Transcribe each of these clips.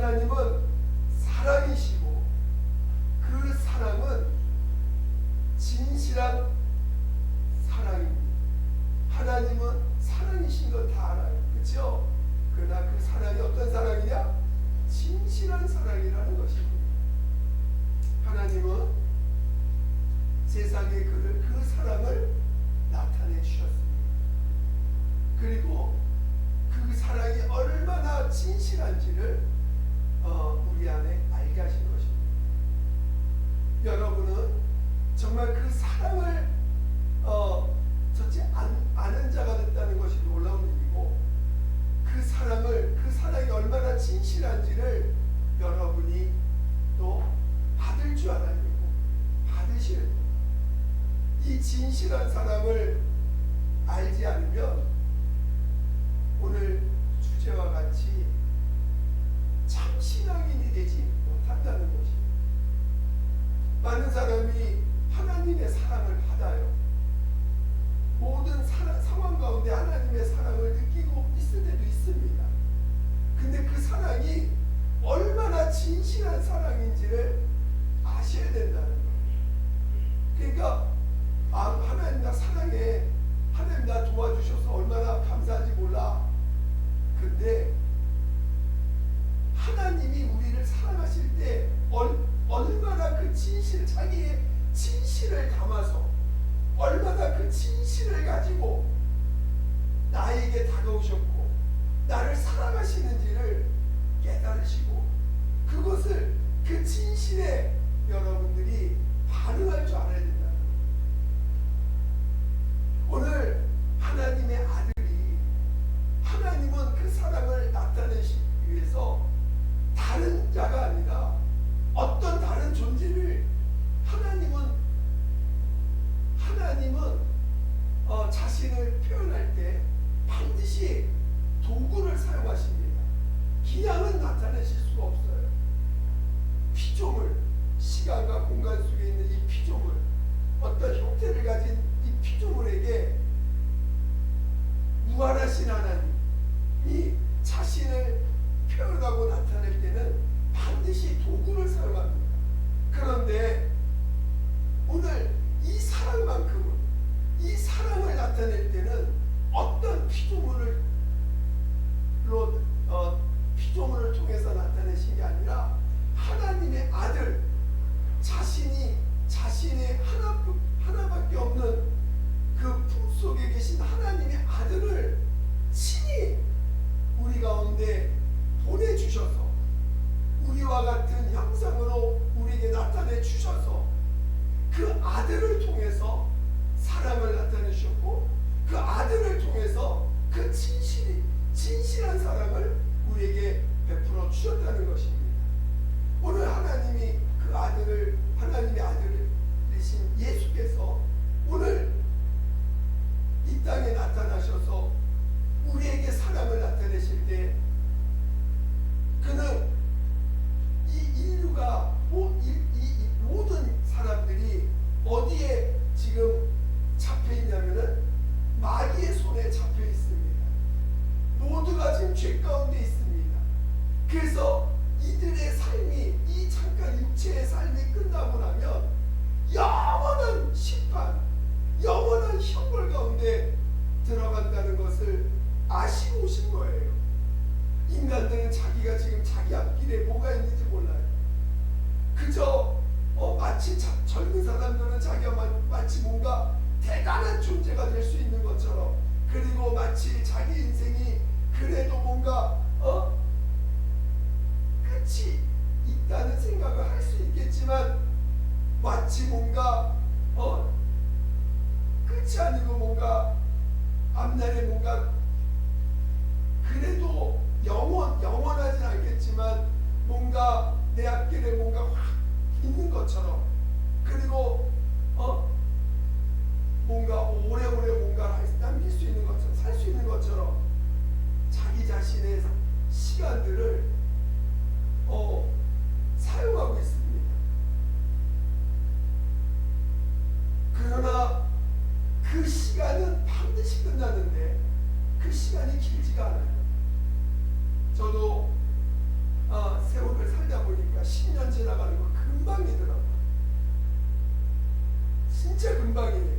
하나님은 사랑이시고 그 사랑은 진실한 사랑입니다. 하나님은 사랑이신 건 다 알아요. 그렇죠? 그러나 그 사랑이 어떤 사랑이냐? 진실한 사랑이라는 것입니다. 하나님은 세상에 그 사랑을 나타내 주셨습니다. 그리고 그 사랑이 얼마나 진실한지를 우리 안에 알게 하신 것입니다. 여러분은 정말 그 사랑을 아는 자가 됐다는 것이 놀라운 일이고, 그 사랑이 얼마나 진실한지를 여러분이 또 받을 줄 알아야 되고 받으셔야 돼요. 이 진실한 사랑을 알지 않으면 오늘 주제와 같이 참 신앙인이 되지 못한다는 것입니다. 많은 사람이 하나님의 사랑을 받아요. 모든 상황 가운데 하나님의 사랑을 느끼고 있을 때도 있습니다. 근데 그 사랑이 얼마나 진실한 사랑인지를 아셔야 된다는 거예요. 그러니까 하나님 나 사랑해, 하나님 나 도와주셔서 얼마나 감사한지 몰라. 근데 하나님이 우리를 사랑하실 때 얼마나 그 자기의 진실을 담아서 얼마나 그 진실을 가지고 나에게 다가오셨고 나를 사랑하시는지를 깨달으시고 그것을 그 진실에 여러분들이 반응할 줄 알아야 된다. 오늘 하나님의 아들이 하나님은 그 사랑을 나타내시기 위해서 다른 자가 아니라 어떤 다른 존재를 하나님은 자신을 표현할 때 반드시 도구를 사용하십니다. 그냥은 나타내실 수가 없어요. 피조물, 시간과 공간 속에 있는 이 피조물, 어떤 형태를 가진 이 피조물에게 무한하신 하나님이 자신을 표현하고 나타낼 때는 반드시 도구를 사용합니다. 그런데 오늘 이 사랑만큼은, 이 사랑을 나타낼 때는 어떤 피조물을 통해서 나타내신 게 아니라 하나님의 아들, 자신의 하나밖에 없는 그 품속에 계신 하나님의 아들을 친히 우리 가운데 보내주셔서 우리와 같은 형상으로 우리에게 나타내 주셔서 그 아들을 통해서 사랑을 나타내 주셨고 그 아들을 통해서 그 진실한 사랑을 우리에게 베풀어 주셨다는 것입니다. 오늘 하나님이 그 아들을, 하나님의 아들이신 예수께서 오늘 이 땅에 나타나셔서 우리에게 사랑을 나타내실 때 그는 이 인류가 이 모든 사람들이 어디에 지금 잡혀 있냐면은 마귀의 손에 잡혀 있습니다. 모두가 지금 죄 가운데 있습니다. 그래서 이들의 삶이, 이 잠깐 육체의 삶이 끝나고 나면 영원한 심판, 영원한 형벌 가운데 들어간다는 것을 아시고 오신 거예요. 인간들은 자기가 지금 자기 앞길에 뭐가 있는지 몰라요. 그저 마치 젊은 사람들은 자기가 마치 뭔가 대단한 존재가 될 수 있는 것처럼, 그리고 마치 자기 인생이 그래도 뭔가 끝이 있다는 생각을 할 수 있겠지만 마치 뭔가 끝이 아니고 뭔가 앞날에 뭔가 그래도 영원하진 않겠지만 뭔가 내 앞길에 뭔가 확 있는 것처럼, 그리고 뭔가 오래오래 뭔가 남길 수 있는 것처럼, 살 수 있는 것처럼 자기 자신의 시간들을 사용하고 있습니다. 그러나 그 시간은 반드시 끝나는데 그 시간이 길지가 않아요. 저도 세월을 살다 보니까 10년 지나가는 거 금방이더라고요. 진짜 금방이에요.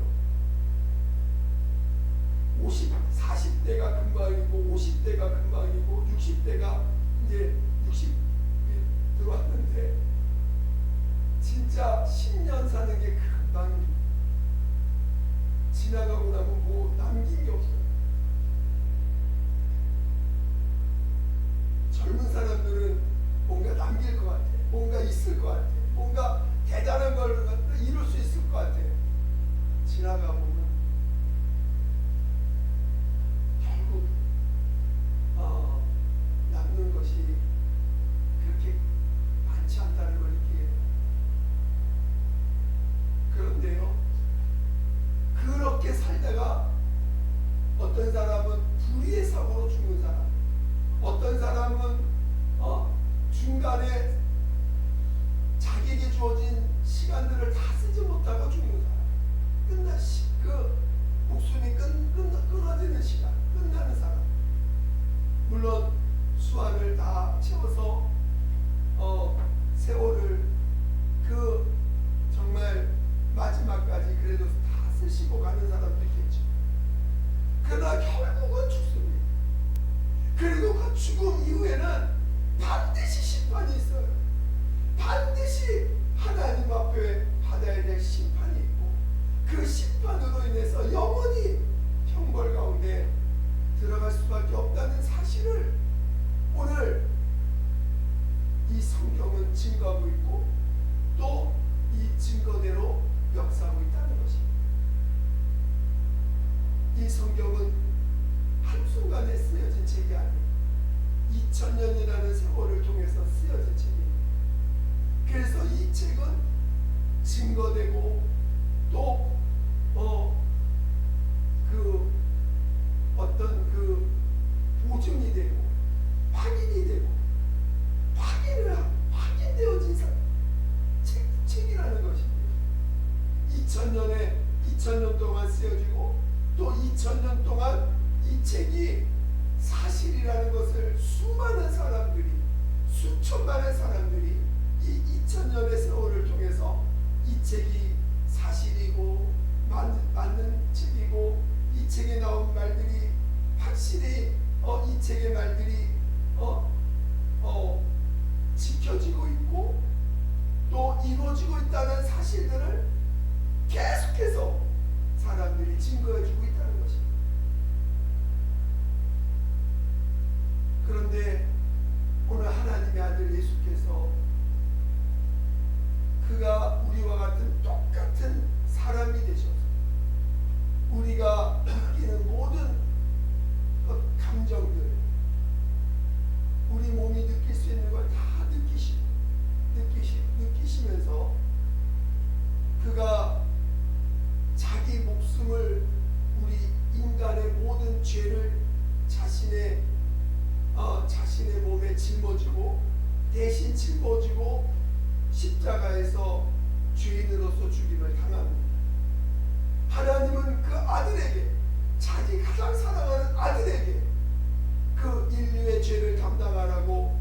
40대가 금방이고 50대가 금방이고 60대가 이제 60이 들어왔는데 진짜 10년 사는 게 금방입니다. 지나가고 나면 뭐 남긴 게 없어요. 젊은 사람들은 뭔가 남길 것 같아. 뭔가 있을 것 같아. 뭔가 대단한 걸 이룰 수 있을 것 같아. 지나가 보면 결국 남는 것이 그렇게 많지 않다는 걸 느끼게 돼요. 그런데요, 그렇게 살다가 어떤 사람은 불의의 사고로 죽는 사람, 어떤 사람은 중간에 자기에게 주어진 시간들을 다 쓰지 못하고 죽는 사람, 목숨이 끊어지는 시간, 끝나는 사람. 물론 수완을 다 채워서 세월을 정말 마지막까지 그래도 다 쓰시고 가는 사람도 있겠죠. 그러나 결국은 죽습니다. 그리고 그 죽음 이후에는 반드시 심판이 있어요. 반드시 하나님 앞에 받아야 될 심판이 있고, 그 심판으로 인해서 영원히 형벌 가운데 들어갈 수밖에 없다는 사실을 오늘 이 성경은 증거하고 있고, 또 이 증거대로 역사하고 있다는 것입니다. 이 성경은 한순간에 쓰여진 책이 아니에요. 2000년이라는 세월을 통해서 쓰여진 책입니다. 그래서 이 책은 증거되고 또 어떤 보증이 되고 확인이 되고 확인되어진 책이라는 것입니다. 2000년 동안 쓰여지고 또 2000년 동안 이 책이 사실이라는 것을 수많은 사람들이, 수천만의 사람들이 이 2000년의 세월을 통해서 이 책이 사실이고 맞는 책이고, 이 책에 나온 말들이 확실히 이 책의 말들이 지켜지고 있고 또 이루어지고 있다는 사실들을 계속해서 사람들이 증거해주고 있다는 것입니다. 그런데 오늘 하나님의 아들 예수께서 그가 우리와 같은 똑같은 사람이 되셔서 우리가 느끼는 모든 감정들, 우리 몸이 느낄 수 있는 걸 다 느끼시면서 그가 자기 목숨을, 우리 인간의 모든 죄를 자신의 몸에 짊어지고 대신 짊어지고 십자가에서 죄인으로서 죽임을 당합니다. 하나님은 그 아들에게, 자기 가장 사랑하는 아들에게 그 인류의 죄를 담당하라고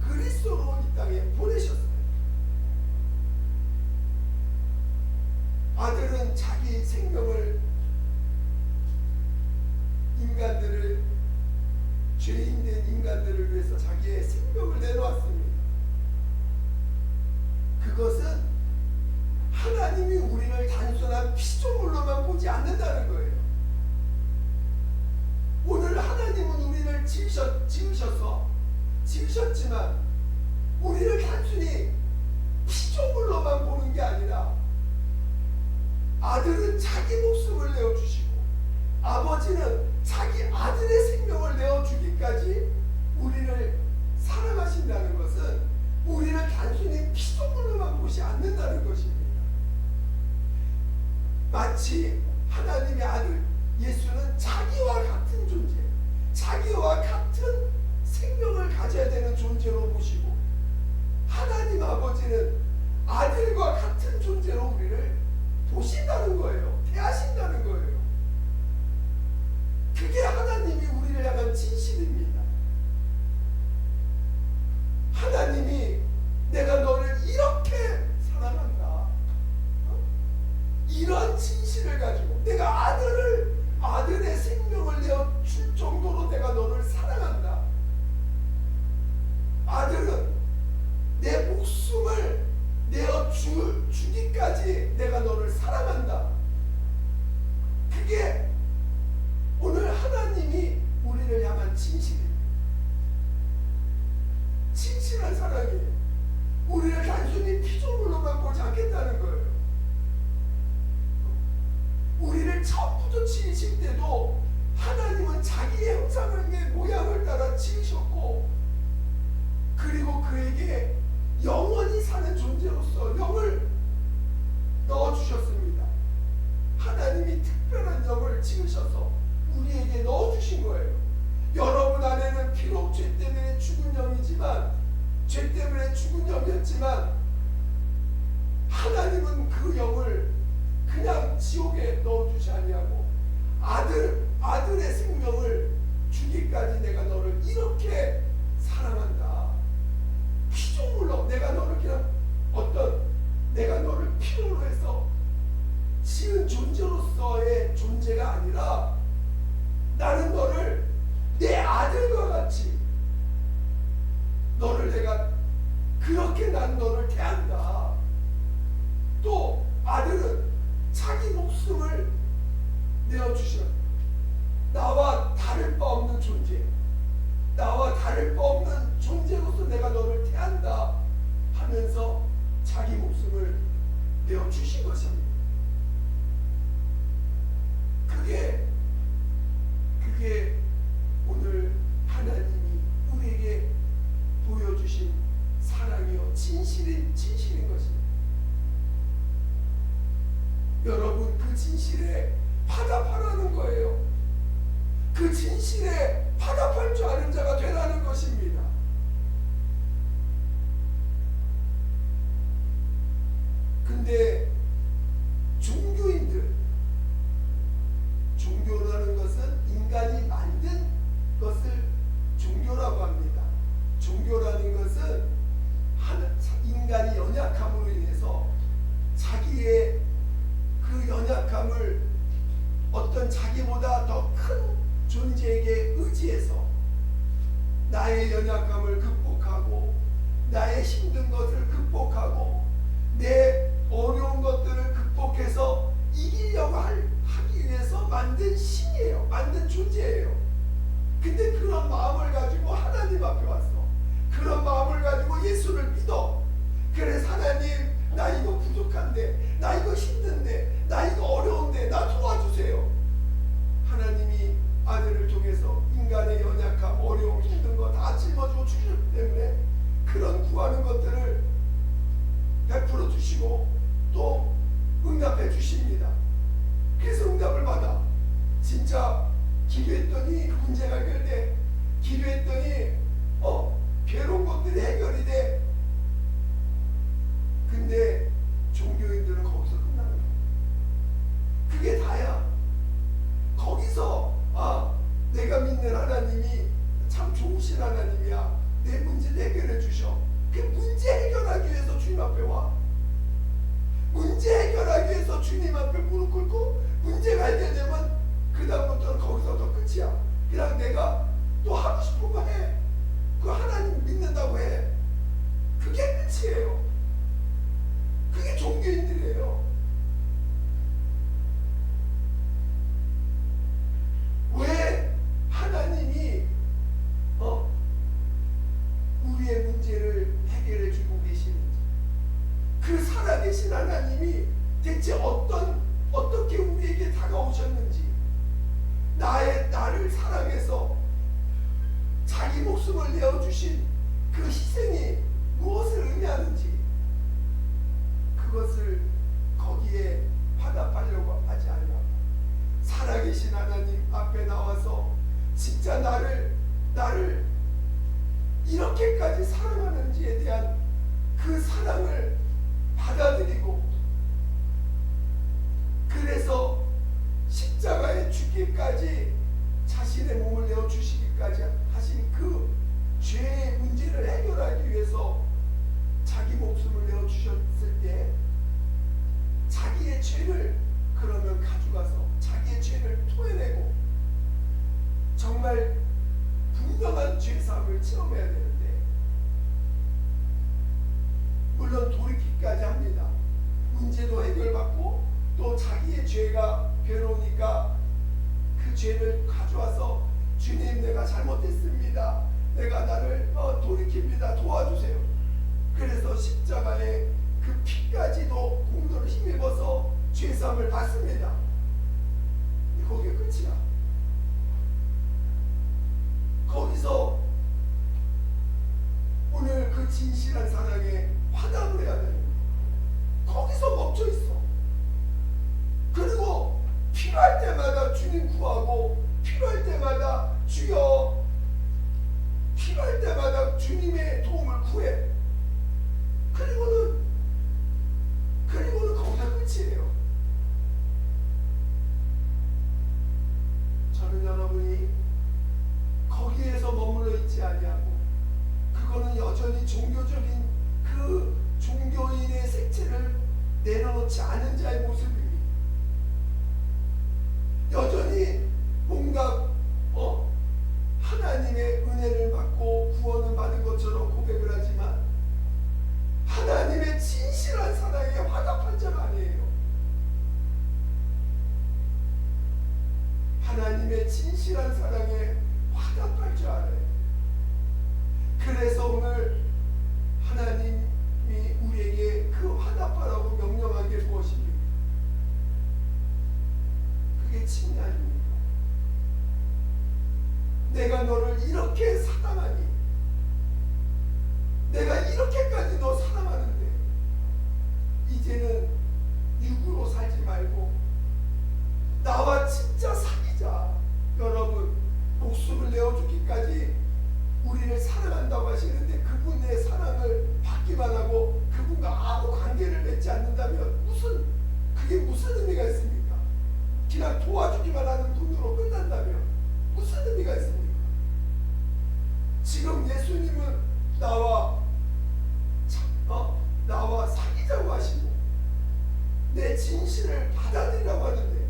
그리스도로 이 땅에 보내셨어요. 아들은 자기 생명을, 인간들을, 죄인된 인간들을 위해서 자기의 생명을 내놓았습니다. 그것은 하나님이 우리를 단순한 피조물로만 보지 않는다는 거예요. 오늘 하나님은 우리를 지으셨지만 우리를 단순히 피조물로만 보는 게 아니라 아들은 자기 목숨을 내어주시고 아버지는 자기 아들의 생명을 내어주기까지 우리를 사랑하신다는 것은 우리를 단순히 피조물로만 보지 않는다는 것입니다. 마치 하나님의 아들 예수는 자기와 같은 존재, 자기와 같은 생명을 가져야 되는 존재로 보시고, 하나님 아버지는 아들과 같은 존재로 우리를 보신다는 거예요. 대하신다는 거예요. 지으실 때도 하나님은 자기의 형상의 모양을 따라 지으셨고, 그리고 그에게 영원히 사는 존재로서 영을 넣어주셨습니다. 하나님이 특별한 영을 지으셔서 우리에게 넣어주신 거예요. 여러분 안에는 비록 죄 때문에 죽은 영이지만, 죄 때문에 죽은 영이었지만, 하나님은 그 영을 그냥 지옥에 넣어주지 아니하고 아들의 생명을 주기까지 내가 너를 이렇게 사랑한다. 피조물로 내가 너를 그냥 내가 너를 필요로 해서 지은 존재로서의 존재가 아니라, 나는 너를 내 아들과 같이 너를 내가 그렇게 난 너를 대한다. 또 아들은 자기 목숨을 내어주셔. 나와 다를 바 없는 존재, 나와 다를 바 없는 존재로서 내가 너를 대한다 하면서 자기 목숨을 내어주신 것입니다. 그게 오늘 하나님이 우리에게 보여주신 사랑이요 진실인 것입니다. 여러분, 그 진실에 화답하라는 거예요. 그 진실에 화답할 줄 아는 자가 되라는 것입니다. 근데 종교라는 것은 인간이 만든 것을 종교라고 합니다. 종교라는 것은 인간이 연약함으로 인해서 자기의 그 연약함을 어떤 자기보다 더 큰 존재에게 의지해서 나의 연약함을 극복하고, 나의 힘든 것을 극복하고, 내 어려운 것들을 극복해서 이기려고 하기 위해서 만든 신이에요. 만든 존재예요. 근데 그런 마음을 가지고 하나님 앞에 왔어. 그런 마음을 가지고 예수를 믿어. 그래서 하나님, 나 이거 부족한데, 나 이거 힘든데, 나 이거 어려운데 나 도와주세요. 하나님이 아들을 통해서 인간의 연약함, 어려움, 힘든 거 다 짊어지고 주셨기 때문에 그런 구하는 것들을 베풀어 주시고 또 응답해 주십니다. 그래서 응답을 받아. 진짜 기도했더니 문제가 해결돼. 기도했더니 괴로운 것들이 해결이 돼. 근데 종교인들은 거기서 끝나는 거야. 그게 다야. 거기서 내가 믿는 하나님이 참 좋으신 하나님이야. 내 문제를 해결해 주셔. 그 문제 해결하기 위해서 주님 앞에 와. 문제 해결하기 위해서 주님 앞에 무릎 꿇고 문제가 해결되면 그 다음부터는 거기서 더 끝이야. 그냥 내가 또 하고 싶은 거 해. 그 하나님 믿는다고 해. 그게 끝이에요. 그게 종교인들이에요. 왜 하나님이 우리의 문제를 해결해 주고 계시는지, 그 살아계신 하나님이 대체 어떻게 우리에게 다가오셨는지, 나를 사랑해서 자기 목숨을 내어주신 그 희생이 무엇을 의미하는지, 그것을 거기에 화답하려고 하지 않아요. 살아계신 하나님 앞에 나와서 진짜 나를 이렇게까지 사랑하는지에 대한 그 사랑을 받아들이고, 그래서 십자가에 죽기까지 자신의 몸을 내어주시기까지 하신 그 죄의 문제를 해결하기 위해서 자기 목숨을 내어주셨을 때, 자기의 죄를 그러면 가져가서 자기의 죄를 토해내고 정말 분명한 죄사함을 체험해야 되는데, 물론 돌이키기까지 합니다. 문제도 해결받고 또 자기의 죄가 괴로우니까 그 죄를 가져와서 주님, 내가 잘못했습니다. 내가 나를 돌이킵니다. 도와주세요. 그래서 십자가에 그 피까지도 공로를 힘입어서 죄사함을 받습니다. 거기에 끝이야. 거기서 오늘 그 진실한 사랑에 화답을 해야 되는 거야. 거기서 멈춰 있어. 그리고 필요할 때마다 주님 구하고, 필요할 때마다 주여, 필요할 때마다 주님의 도움을 구해. 그리고는 거기가 끝이에요. 저는 여러분이 거기에서 머물러 있지 아니하고, 그거는 여전히 종교적인 그 종교인의 색채를 내려놓지 않은 자의 모습입니다. 여전히 뭔가 하나님의 은혜를 받고 구원을 받은 것처럼 고백을 하지만 하나님의 진실한 사랑에 화답한 자가 아니에요. 하나님의 진실한 사랑에 화답할 줄 알아요. 그래서 오늘 하나님이 우리에게 그 화답하라고 명령한 게 무엇입니까? 그게 칭찬입니다. 내가 너를 이렇게 사랑하니, 내가 이렇게까지 너 사랑하는데 이제는 육으로 살지 말고 나와 진짜 사귀자. 여러분, 목숨을 내어주기까지 우리를 사랑한다고 하시는데 그분의 사랑을 받기만 하고 그분과 아무 관계를 맺지 않는다면 그게 무슨 의미가 있습니까? 그냥 도와주기만 하는 분으로 끝난다면 무슨 의미가 있습니까? 지금 예수님은 나와 사귀자고 하시고 내 진실을 받아들이라고 하는데,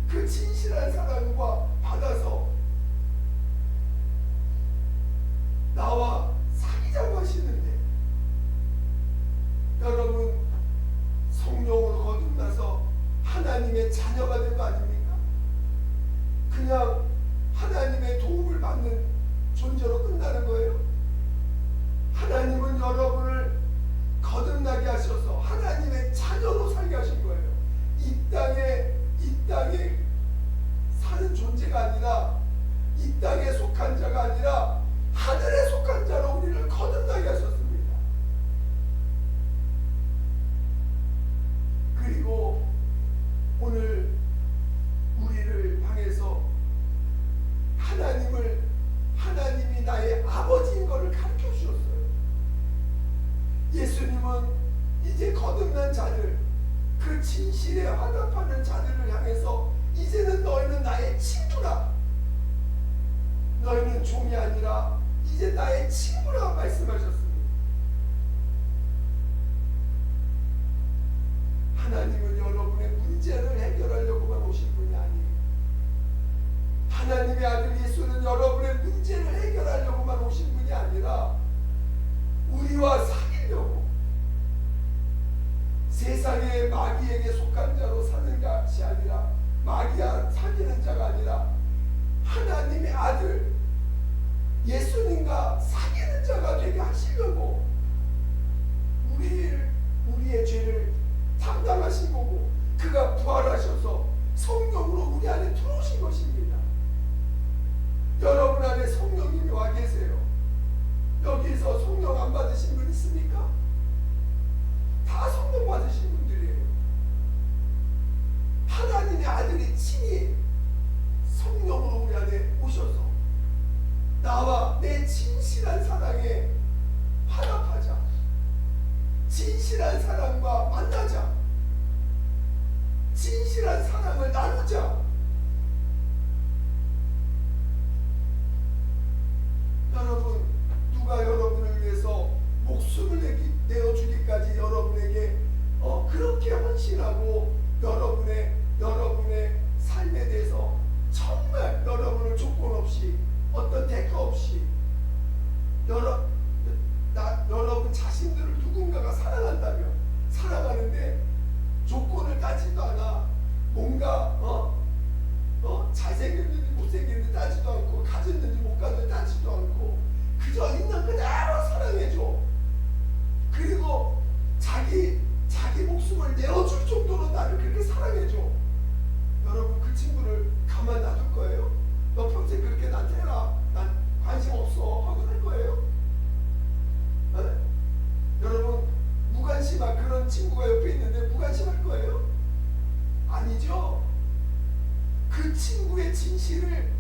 그 진실한 사랑과 받아서 나와 사귀자고 하시는데, 여러분 성령으로 거듭나서 하나님의 자녀가 된 거 아닙니까? 그냥 하나님의 도움을 받는 존재로 끝나는 거예요? 하나님은 여러분을 거듭나게 하셔서 하나님의 자녀로 살게 하신 거예요. 이 땅에 사는 존재가 아니라, 이 땅에 속한 자가 아니라 하늘에 속한 자로 우리를 거듭나게 하셨습니다. 그리고 오늘 우리를 향해서 하나님이 나의 아버지인 것을 가르쳐 주셨어요. 예수님은 이제 거듭난 자들, 그 진실에 화답하는 자들을 향해서 이제는 너희는 나의 친구라, 너희는 종이 아니라 이제 나의 친구라 말씀하셨습니다. 하나님은 여러분의 문제를 해결하려고만 오신 분이 아니에요. 하나님의 아들 예수는 여러분의 문제를 해결하려고만 오신 분이 아니라 우리와 사귀려고, 세상의 마귀에게 속한 자로 사는 것이 아니라, 마귀와 사귀는 자가 아니라 하나님의 아들 예수님과 사귀는 자가 되게 하시려고 우리의 죄를 담당하신 거고, 그가 부활하셔서 성령으로 우리 안에 들어오신 것입니다. 여러분 안에 성령님이 와 계세요. 여기서 성령 안 받으신 분 있습니까? 다 성령 받으신 분들이에요. 하나님의 아들이 친히 성령으로 우리 안에 오셔서 나와 내 진실한 사랑에 화답하자, 진실한 사랑과 만나자, 진실한 사랑을 나누자. 여러분, 누가 여러분을 위해서 목숨을 내어주기까지 여러분에게 그 그 친구의 진실을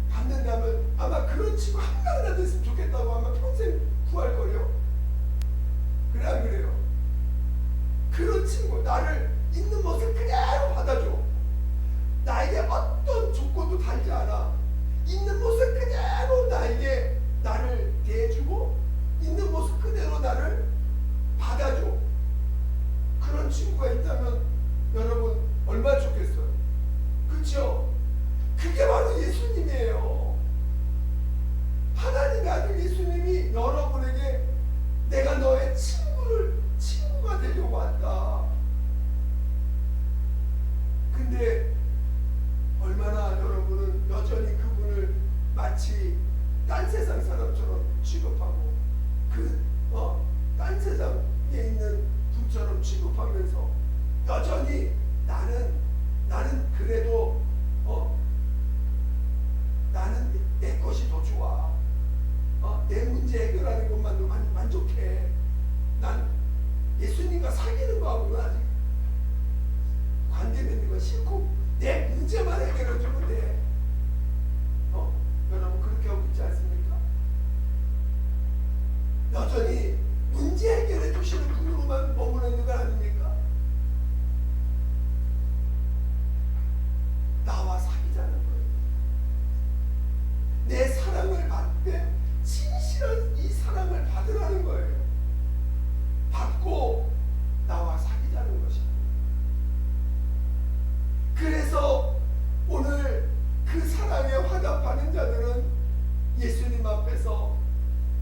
받는다면 아마 그런 친구 한 명이나 됐으면 좋겠다고 아마 평생 구할 거요. 그래 안 그래요? 그런 친구, 나를 있는 모습 그대로 받아줘. 나에게 어떤 조건도 달지 않아. 있는 모습 그대로 나에게 나를 대해주고 있는 모습 그대로 나를 받아줘. 그런 친구가 있다면 여러분 얼마나 좋겠어요. 그렇죠? 그게 바로 예수님이에요. 하나님의 아들 예수님이 여러분에게 내가 너의 친구가 되려고 한다. 근데 얼마나 여러분은 여전히 그분을 마치 딴 세상 사람처럼 취급하고 딴 세상에 있는 분처럼 취급하면서 여전히 나는 그래도 나는 내 것이 더 좋아. 내 문제 해결하는 것만도 만족해. 난 예수님과 사귀는 거하고는 아직 관계 맺는 건 싫고 내 문제만 해결해 주면 돼. 여러분 그렇게 하고 있지 않습니까? 여전히 문제 해결해 주시는 분으로만 머물러 있는 건 아닙니까? 나와 사귀자는 거예요. 내 사랑을 받되 진실한 이 사랑을 받으라는 거예요. 받고 나와 사귀자는 것입니다. 그래서 오늘 그 사랑에 화답하는 자들은 예수님 앞에서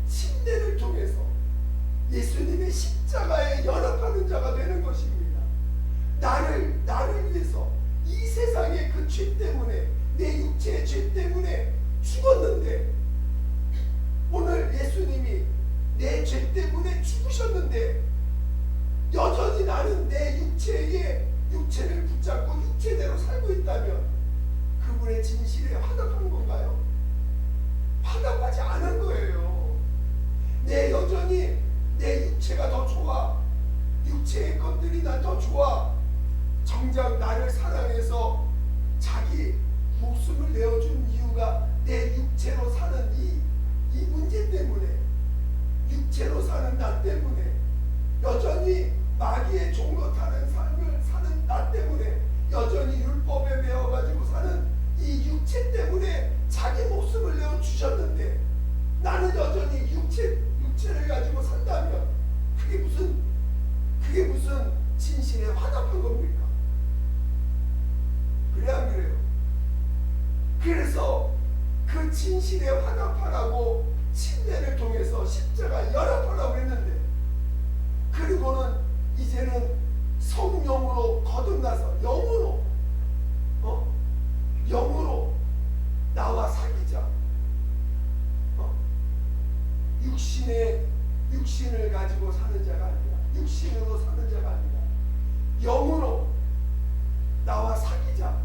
침례를 통해서 예수님의 십자가에 연합하는 자가 되는 것입니다. 나를 위해서 이 세상의 그 죄 때문에 내 육체의 죄 때문에 죽었는데 오늘 예수님이 내 죄 때문에 죽으셨는데 여전히 나는 내 육체를 붙잡고 육체대로 살고 있다면 그분의 진실에 화답한 건가요? 화답하지 않은 거예요. 여전히 내 육체가 더 좋아. 육체의 것들이 난 더 좋아. 정작 나를 사랑해서 자기 목숨을 내어준 이유가 내 육체로 사는 이 문제 때문에, 육체로 사는 나 때문에, 여전히 마귀의 종로 타는 삶을 사는 나 때문에, 여전히 율법에 매어가지고 사는 이 육체 때문에 자기 목숨을 내어 주셨는데 나는 여전히 육체를 가지고 산다면 그게 무슨 진실에 화답한 겁니까? 그래 안 그래요? 그래서 그 진실에 화답하라고 침례를 통해서 십자가 연합하라고 했는데, 그리고는 이제는 성령으로 거듭나서 영으로 나와 사귀자. 육신을 가지고 사는 자가 아니라, 육신으로 사는 자가 아니라 영으로 나와 사귀자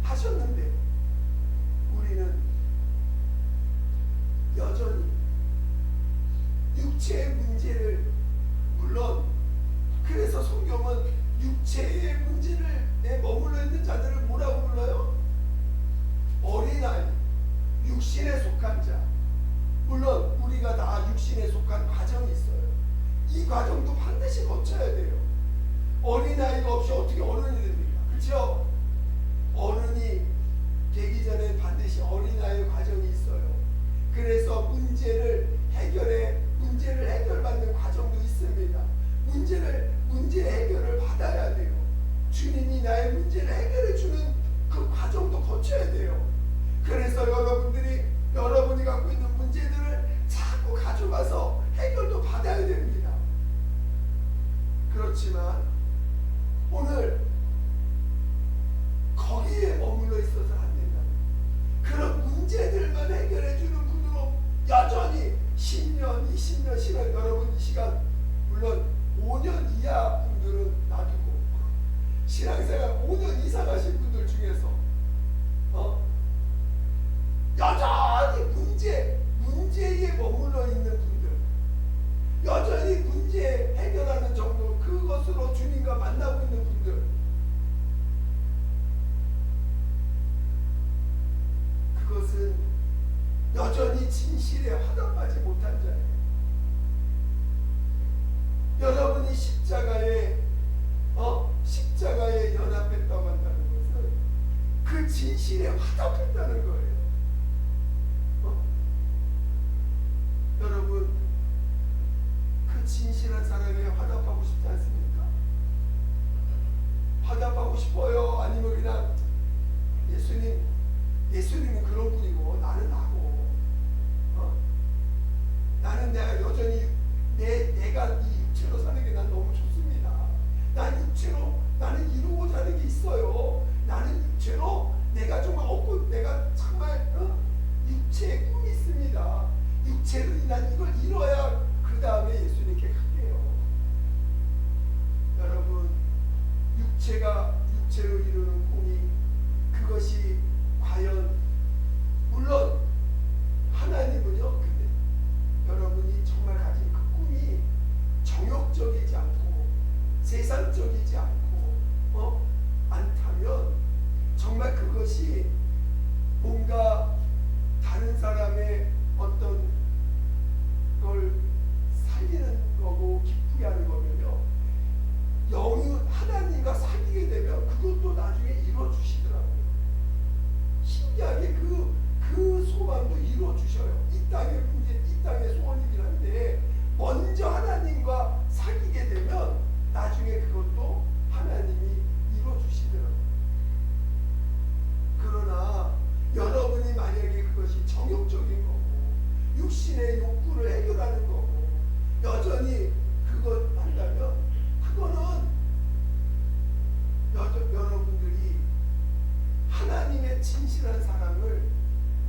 하셨는데 우리는 여전히 육체의 문제를, 물론 그래서 성경은 육체의 문제에 머물러 있는 자들을 뭐라고 불러요? 어린아이, 육신에 속한 자. 물론 우리가 다 육신에 속한 과정이 있어요. 이 과정도 반드시 거쳐야 돼요. 어린아이가 없이 어떻게 어른이 됩니까? 그렇죠? 어른이 되기 전에 반드시 어린아이의 과정이 있어요. 그래서 문제를 해결받는 과정도 있습니다. 문제 해결을 받아야 돼요. 주님이 나의 문제를 해결해 주는 그 과정도 거쳐야 돼요. 그래서 여러분이 갖고 있는 문제들을 자꾸 가져가서 해결도 받아야 됩니다. 그렇지만 오늘 거기에 머물러 있어서 안 된다. 그런 문제들만 해결해 주는 분으로 여전히 10년, 20년 시간, 여러분 이 시간 물론 5년 이하 분들은 놔두고 신앙생활 5년 이상 하신 진실에 화답하지 못한 자예요. 여러분이 십자가에 연합했다고 한다는 것은 그 진실에 화답했다는 거예요. 여러분, 그 진실한 사랑에 화답하고 싶지 않습니까? 화답하고 싶어요? 아니면 그냥 예수님은 그런 분이고 나는 나고, 나는 내가 여전히 내가 이 육체로 사는 게 난 너무 좋습니다. 난 육체로 나는 이루고자 하는 게 있어요. 나는 육체로 내가 정말 얻고 내가 정말 육체의 꿈이 있습니다. 육체로 난 이걸 이뤄야 그 다음에 예수님께 갈게요. 여러분, 육체로 이루는 꿈이 그것이 과연 물론 하나님은요. 근데 여러분이 정말 가진 그 꿈이 정욕적이지 않고 세상적이지 않고 않다면 정말 그것이 뭔가 다른 사람의 어떤 걸 살리는 거고 기쁘게 하는 거면요. 하나님과 사귀게 되면 그것도 나중에 이루어주시더라고요. 신기하게 그 소망도 이루어주셔요. 이 땅의 소원이긴 한데 먼저 하나님과 사귀게 되면 나중에 그것도 하나님이 이루어주시더라고요. 그러나 여러분이 만약에 그것이 정욕적인 거고 육신의 욕구를 해결하는 거고 여전히 그것 한다면 그거는 여러분들이 하나님의 진실한 사랑을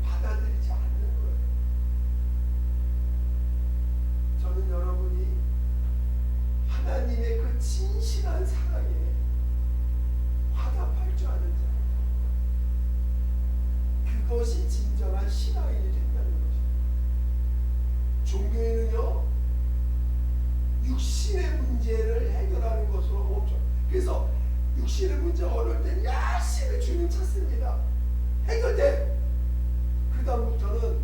받아들이지 않는 거예요. 저는 여러분이 하나님의 그 진실한 사랑에 화답할 줄 아는 자, 그것이 진정한 신앙인이 된다는 것입니다. 종교에는요, 육신의 문제를 해결하는 것으로 멈춰. 그래서 육신의 문제가 어려울 때 열심히 주님 찾습니다. 해결돼. 그 다음부터는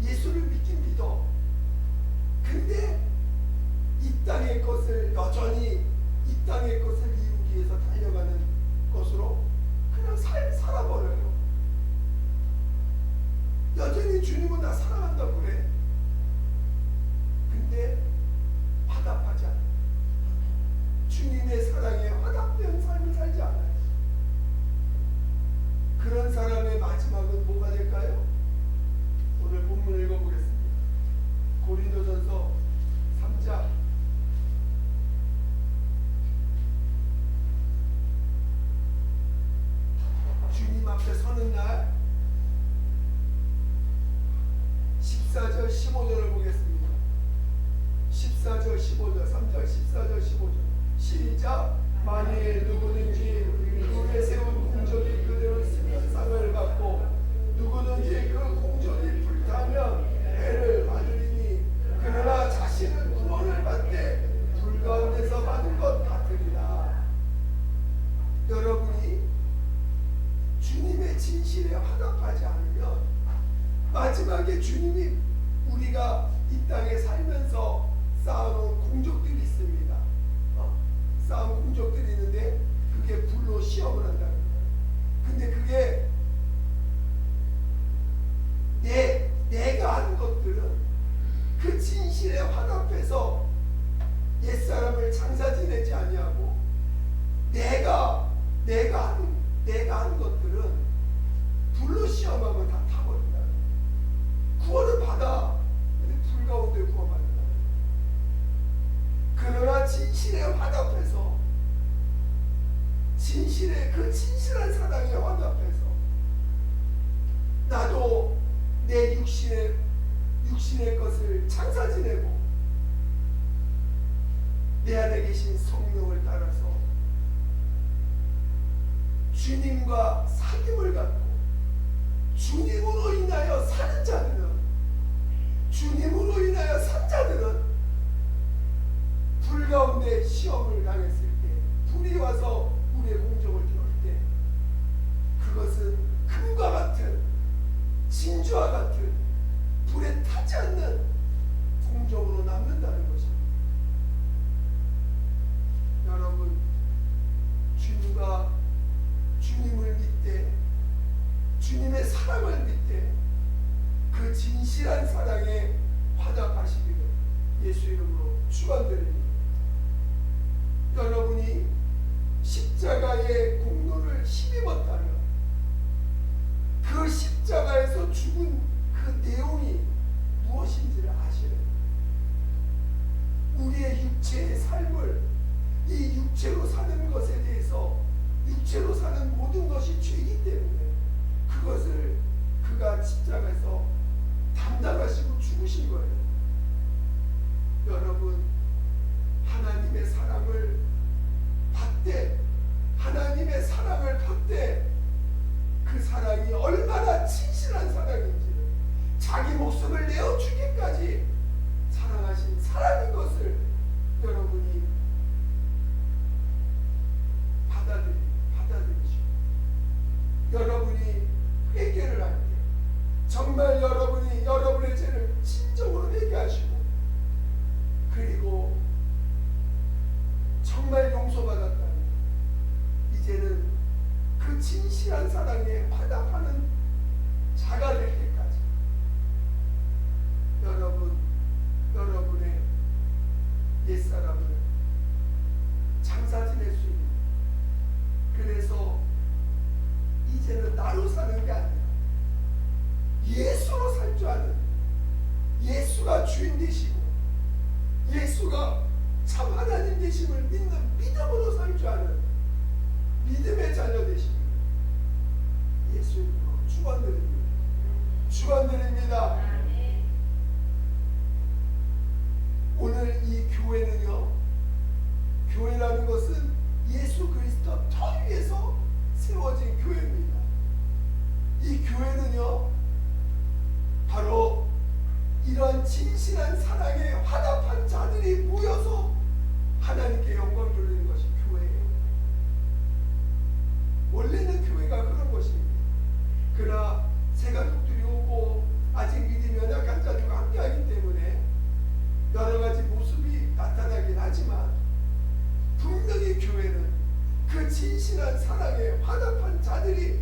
예수를 믿긴 믿어. 근데 이 땅의 것을 여전히 이 땅의 것을 이루기 위해서 달려가는 것으로 그냥 살아버려요. 여전히 주님은 나 사랑한다고 그래. 근데 화답하지 않아. 주님의 사랑에 화답된 삶을 살지 않아요. 그런 사람의 마지막은 뭐가 될까요? 오늘 본문 읽어보겠습니다. 고린도전서 3장 15절을 보겠습니다. 14절 15절 3장 14절 15절 시작. 만일 누구든지 그의 세운 공적이 그대로 있으면 상을 받고 누구든지 그 공적이 불타면 해를 받으리니 그러나 자신은 구원을 받되 불 가운데서 받은 것 같으리라. 여러분이 주님의 진실에 화답하지 않으면 마지막에 주님이 우리가 이 땅에 살면서 쌓아놓은 공적들이 있습니다. 쌓은 공적들이 있는데 그게 불로 시험을 한다는 거예요. 근데 그게 내가 한 것들은 그 진실에 화답해서 옛사람을 장사 지내지 아니하고 내가 한 것들은 불로 시험하면 다 타버린다. 구원을 받아. 근데 불 가운데 구원받는다. 그러나 진실에 화답해서 그 진실한 사랑에 화답해서 나도 내 육신의 것을 장사 지내고 내 안에 계신 성령을 따라서 주님과 사귐을 갖고 주님으로 인하여 사는 자들은 불 가운데 시험을 당했을 때 불이 와서 우리의 공적을 들어올 때 그것은 금과 같은 진주와 같은 사랑을 믿되 그 진실한 사랑에 화답하시기를 예수 이름으로 축원드립니다. 여러분이 십자가의 공로를 힘입었다면 그 십자가에서 죽은 그 내용이 무엇인지를 아셔야 돼요. 우리의 육체의 삶을 이 육체로 사는 것에 대해서 육체로 사는 모든 것이 죄이기 때문에 그것을 그가 십자가에서 담당하시고 죽으신 거예요. 여러분, 하나님의 사랑을 받되 하나님의 사랑을 받되 그 사랑이 얼마나 진실한 사랑인지를 자기 목숨을 내어주기까지 사랑하신 사랑인 것을 여러분이 받아들이시고 여러분이 회개를 할 때 정말 여러분이 여러분의 죄를 진정으로 회개하시고 그리고 정말 용서받았다면 이제는 그 진실한 사랑에 화답하는 자가 될 때까지 여러분의 옛사람을 장사 지낼 수 있는, 그래서 이제는 나로 사는 게 아니라 예수로 살 줄 아는, 예수가 주인 되시고 예수가 참 하나님 되심을 믿는 믿음으로 살 줄 아는 믿음의 자녀 되시길 예수 이름으로 축원드립니다. 축원드립니다. 오늘 이 교회는요, 교회라는 것은 예수 그리스도 터 위에서 세워진 교회입니다. 이 교회는요, 바로 이런 진실한 사랑에 화답한 자들이 모여서 하나님께 영광 돌리는 것이 교회예요. 원래는 교회가 그런 것입니다. 그러나 새가족들이 오고 아직 믿음이 연약한 자들과 함께하기 때문에 여러 가지 모습이 나타나긴 하지만 분명히 교회는 그 진실한 사랑에 화답한 자들이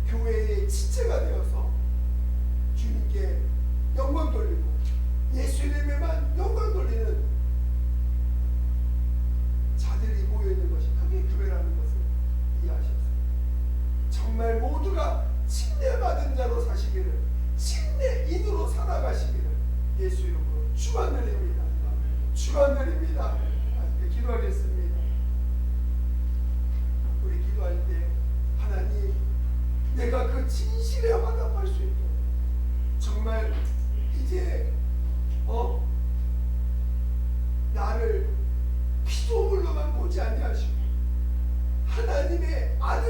교회의 지체가 되어서 주님께 영광 돌리고 예수 이름에만 영광 돌리는 자들이 모여있는 것이 그게 교회라는 것을 이해하셨어요. 정말 모두가 침례받은 자로 사시기를, 침례인으로 살아가시기를 예수 이름으로 축원드립니다. 축원드립니다. 기도하겠습니다. 우리 기도할 때 하나님, 내가 그 진실에 화답할 수 있도록 정말 이제 나를 피조물로만 보지 아니하시고 하나님의 아들